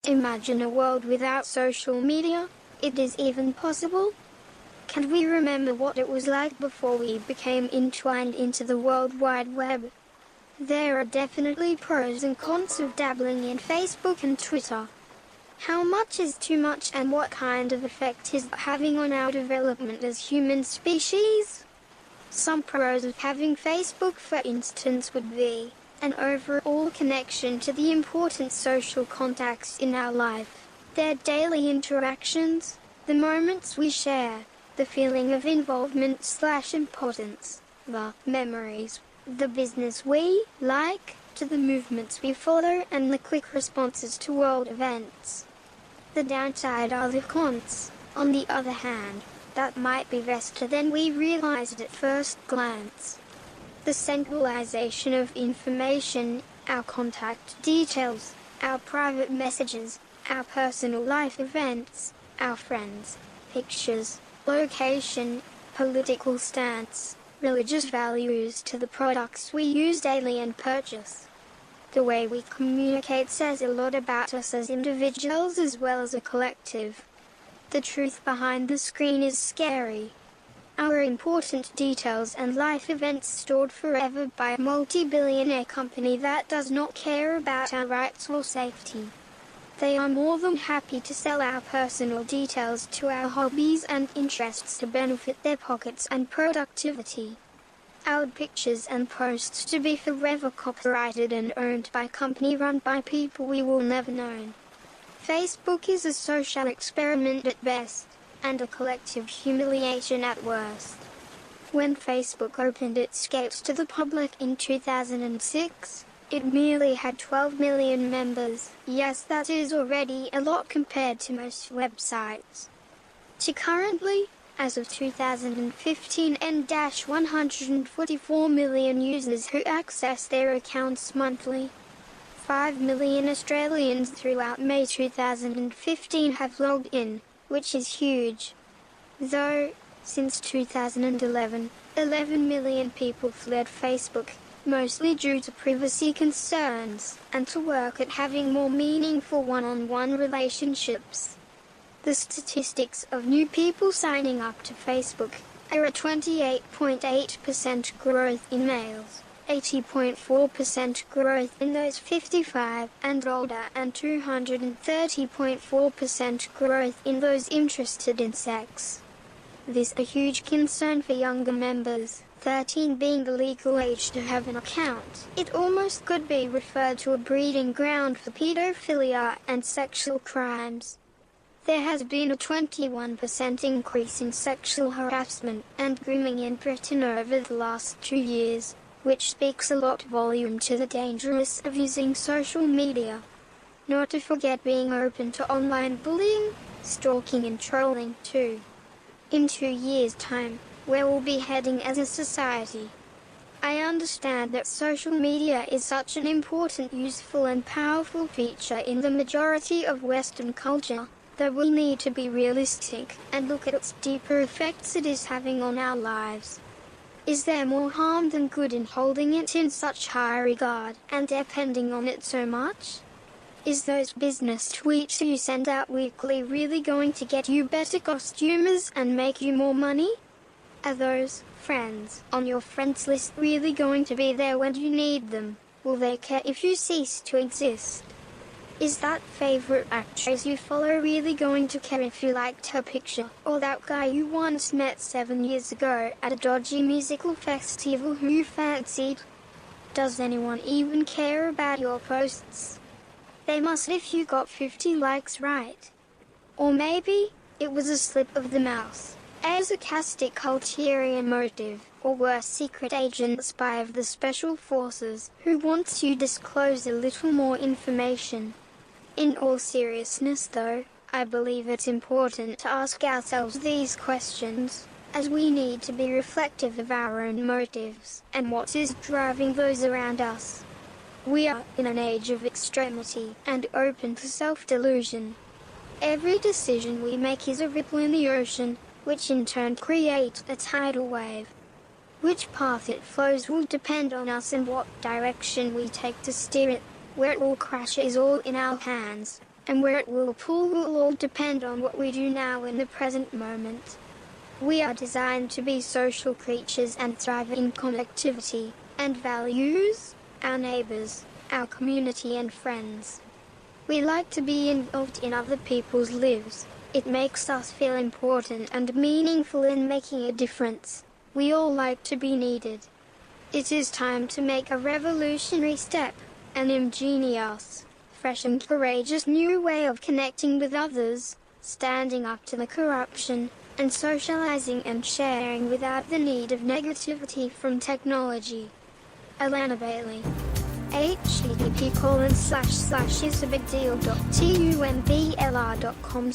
Imagine a world without social media. It is even possible? Can we remember what it was like before we became entwined into the World Wide Web? There are definitely pros and cons of dabbling in Facebook and Twitter. How much is too much, and what kind of effect is it having on our development as human species? Some pros of having Facebook, for instance, would be an overall connection to the important social contacts in our life, their daily interactions, the moments we share, the feeling of involvement/importance, the memories, the business we like, to the movements we follow, and the quick responses to world events. The downside are the cons, on the other hand, that might be vaster than we realized at first glance. The centralization of information, our contact details, our private messages, our personal life events, our friends, pictures, location, political stance, religious values, to the products we use daily and purchase. The way we communicate says a lot about us as individuals as well as a collective. The truth behind the screen is scary. Our important details and life events stored forever by a multi-billionaire company that does not care about our rights or safety. They are more than happy to sell our personal details to our hobbies and interests to benefit their pockets and productivity. Our pictures and posts to be forever copyrighted and owned by a company run by people we will never know. Facebook is a social experiment at best, and a collective humiliation at worst. When Facebook opened its gates to the public in 2006, it merely had 12 million members. Yes, that is already a lot compared to most websites. To currently, as of 2015, N-144 million users who access their accounts monthly. 5 million Australians throughout May 2015 have logged in, which is huge. Though, since 2011, 11 million people fled Facebook, mostly due to privacy concerns, and to work at having more meaningful one-on-one relationships. The statistics of new people signing up to Facebook are a 28.8% growth in males, 80.4% growth in those 55 and older, and 230.4% growth in those interested in sex. This is a huge concern for younger members, 13 being the legal age to have an account. It almost could be referred to a breeding ground for pedophilia and sexual crimes. There has been a 21% increase in sexual harassment and grooming in Britain over the last 2 years, which speaks a lot volume to the dangers of using social media. Not to forget being open to online bullying, stalking and trolling too. In 2 years' time, where we'll be heading as a society. I understand that social media is such an important, useful and powerful feature in the majority of Western culture, though we need to be realistic and look at its deeper effects it is having on our lives. Is there more harm than good in holding it in such high regard and depending on it so much? Is those business tweets you send out weekly really going to get you better customers and make you more money? Are those friends on your friends list really going to be there when you need them? Will they care if you cease to exist? Is that favorite actress you follow really going to care if you liked her picture, or that guy you once met 7 years ago at a dodgy musical festival who you fancied? Does anyone even care about your posts? They must if you got 50 likes, right? Or maybe it was a slip of the mouse, a sarcastic ulterior motive, or worse, secret agent spy of the special forces who wants you to disclose a little more information. In all seriousness though, I believe it's important to ask ourselves these questions, as we need to be reflective of our own motives and what is driving those around us. We are in an age of extremity and open to self-delusion. Every decision we make is a ripple in the ocean, which in turn creates a tidal wave. Which path it flows will depend on us and what direction we take to steer it. Where it will crash is all in our hands. and where it will pull will all depend on what we do now in the present moment. We are designed to be social creatures and thrive in connectivity, and values our neighbors, our community and friends. We like to be involved in other people's lives. It makes us feel important and meaningful in making a difference. We all like to be needed. It is time to make a revolutionary step, an ingenious, fresh and courageous new way of connecting with others, standing up to the corruption, and socializing and sharing without the need of negativity from technology. Alana Bailey. http://isabigdeal.tumblr.com/